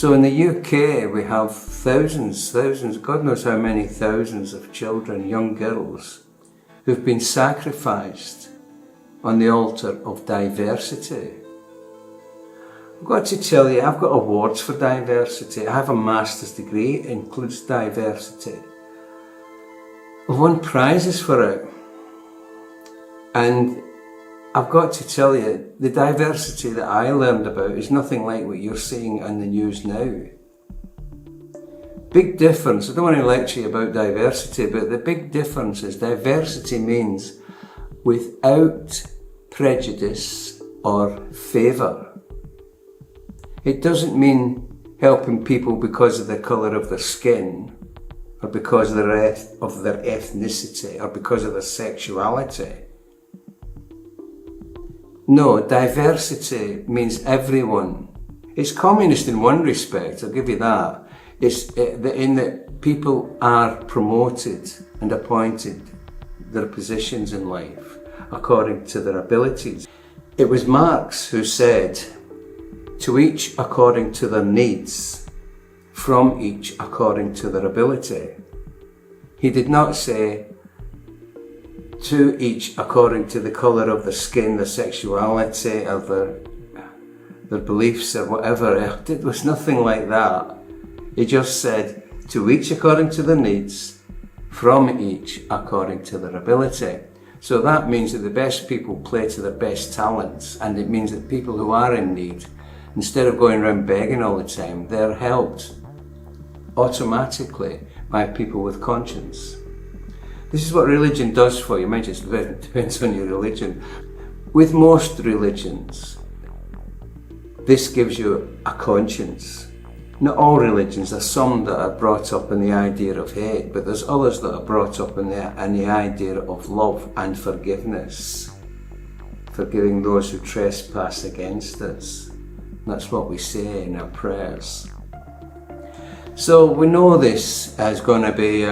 So in the UK we have thousands, God knows how many thousands of children, young girls, who've been sacrificed on the altar of diversity. I've got to tell you, I've got awards for diversity. I have a master's degree, it includes diversity. I've won prizes for it. And I've got to tell you, the diversity that I learned about is nothing like what you're seeing in the news now. Big difference. I don't want to lecture you about diversity, but the big difference is diversity means without prejudice or favour. It doesn't mean helping people because of the colour of their skin, or because of their ethnicity, or because of their sexuality. No, diversity means everyone. It's communist in one respect, I'll give you that. It's in that people are promoted and appointed their positions in life according to their abilities. It was Marx who said, to each according to their needs, from each according to their ability. He did not say, to each according to the colour of their skin, their sexuality, or their beliefs, or whatever. It was nothing like that. He just said, to each according to their needs, from each according to their ability. So that means that the best people play to their best talents, and it means that people who are in need, instead of going around begging all the time, they're helped automatically by people with conscience. This is what religion does for you. Mind you, it depends on your religion. With most religions, this gives you a conscience. Not all religions. There's some that are brought up in the idea of hate, but there's others that are brought up in the idea of love and forgiveness. Forgiving those who trespass against us. That's what we say in our prayers. So we know this is going to be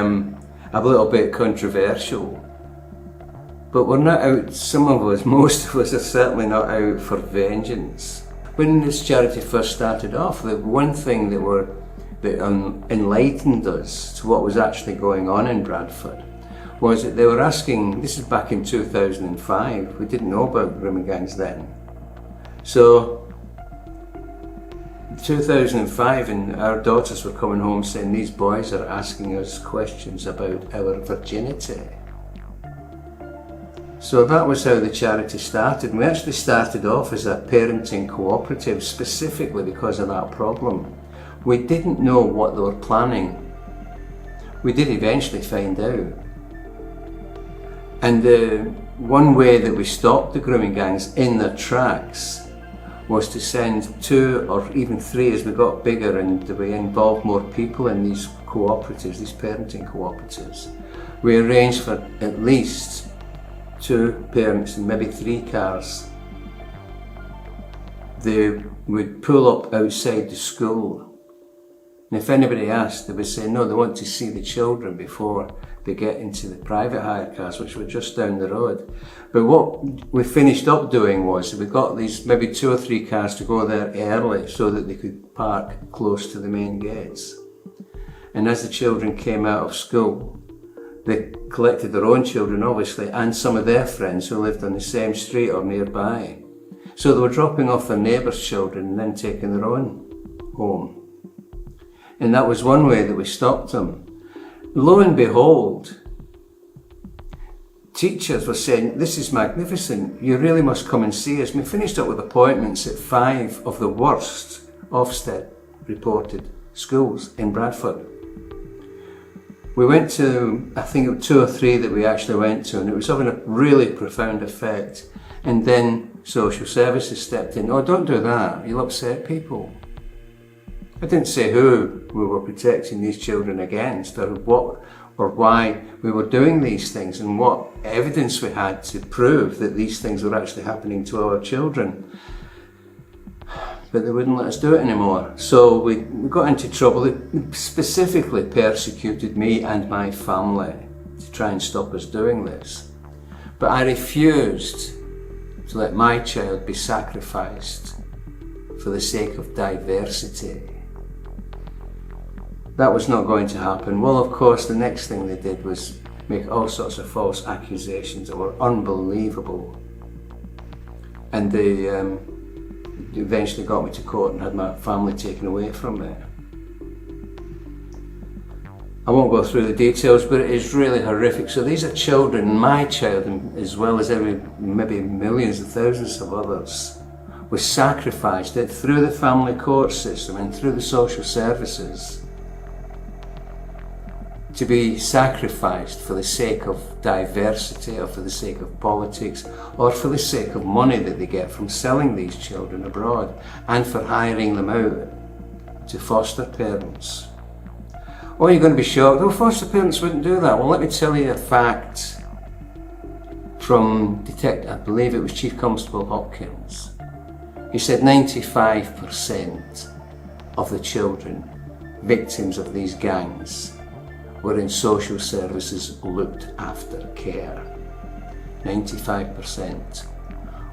a little bit controversial, but we're not out, some of us, most of us are certainly not out for vengeance. When this charity first started off, the one thing that enlightened us to what was actually going on in Bradford was that they were asking, this is back in 2005, we didn't know about grooming gangs then. So 2005, and our daughters were coming home saying these boys are asking us questions about our virginity. So that was how the charity started. We actually started off as a parenting cooperative specifically because of that problem. We didn't know what they were planning. We did eventually find out. And the one way that we stopped the grooming gangs in their tracks was to send 2 or even 3 as we got bigger and we involved more people in these cooperatives, these parenting cooperatives. We arranged for at least 2 parents and maybe 3 cars. They would pull up outside the school, and if anybody asked, they would say no, they want to see the children before they get into the private hire cars, which were just down the road. But what we finished up doing was we got these maybe 2 or 3 cars to go there early so that they could park close to the main gates. And as the children came out of school, they collected their own children obviously and some of their friends who lived on the same street or nearby. So they were dropping off their neighbours' children and then taking their own home. And that was one way that we stopped them. Lo and behold, teachers were saying, this is magnificent, you really must come and see us. We finished up with appointments at 5 of the worst Ofsted reported schools in Bradford. We went to, I think it was 2 or 3 that we actually went to, and it was having a really profound effect. And then social services stepped in. Oh, don't do that, you'll upset people. I didn't say who we were protecting these children against, or what, or why we were doing these things, and what evidence we had to prove that these things were actually happening to our children. But they wouldn't let us do it anymore. So we got into trouble. It specifically persecuted me and my family to try and stop us doing this. But I refused to let my child be sacrificed for the sake of diversity. that was not going to happen. Well, of course, the next thing they did was make all sorts of false accusations that were unbelievable. And they eventually got me to court and had my family taken away from me. I won't go through the details, but it is really horrific. So these are children, my child, as well as maybe millions and thousands of others, was sacrificed through the family court system and through the social services to be sacrificed for the sake of diversity, or for the sake of politics, or for the sake of money that they get from selling these children abroad and for hiring them out to foster parents. Oh, you're going to be shocked. Oh, foster parents wouldn't do that. Well, let me tell you a fact from I believe it was Chief Constable Hopkins. He said 95% of the children victims of these gangs were in social services looked after care. 95%.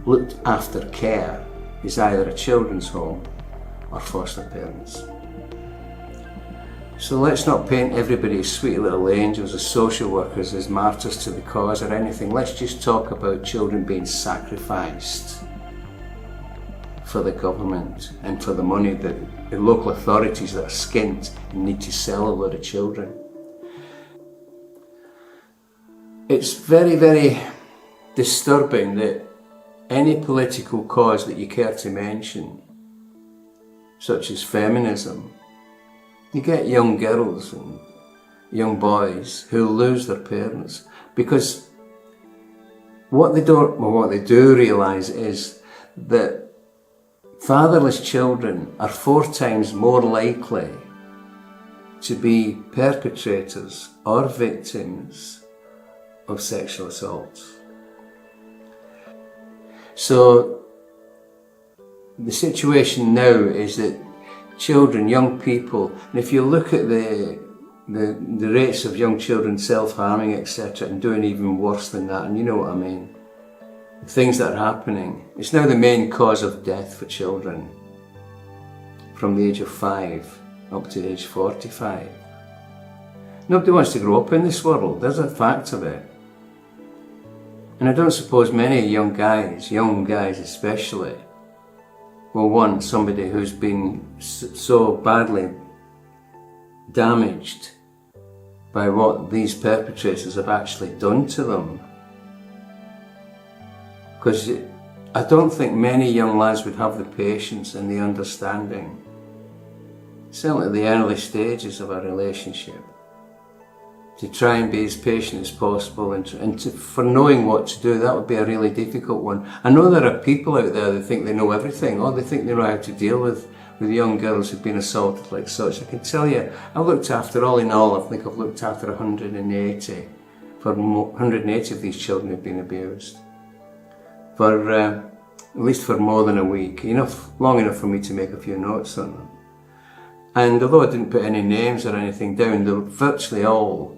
Looked after care is either a children's home or foster parents. So let's not paint everybody as sweet little angels, as social workers, as martyrs to the cause or anything. Let's just talk about children being sacrificed for the government and for the money that the local authorities that are skint and need to sell a lot of children. It's very, very disturbing that any political cause that you care to mention, such as feminism, you get young girls and young boys who lose their parents because what they do realise is that fatherless children are 4 times more likely to be perpetrators or victims of sexual assaults. So the situation now is that children, young people, and if you look at the rates of young children self-harming, etc., and doing even worse than that, and you know what I mean, the things that are happening, it's now the main cause of death for children from the age of 5 up to age 45. Nobody wants to grow up in this world, there's a fact of it. And I don't suppose many young guys especially, will want somebody who's been so badly damaged by what these perpetrators have actually done to them. Because I don't think many young lads would have the patience and the understanding, certainly at the early stages of a relationship, to try and be as patient as possible and for knowing what to do. That would be a really difficult one. I know there are people out there that think they know everything, or they think they know how to deal with young girls who've been assaulted like such. I can tell you, I've looked after, all in all, I think I've looked after 180. 180 of these children have been abused. For at least for more than a week, long enough for me to make a few notes on them. And although I didn't put any names or anything down, they're virtually all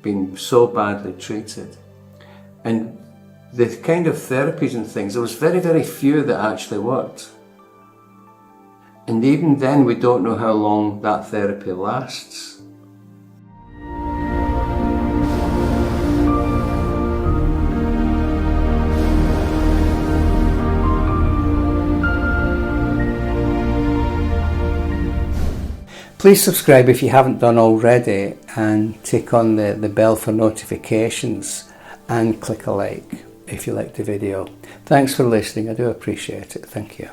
been so badly treated. And the kind of therapies and things, there was very, very few that actually worked. And even then, we don't know how long that therapy lasts. Please subscribe if you haven't done already, and tick on the bell for notifications, and click a like if you liked the video. Thanks for listening, I do appreciate it. Thank you.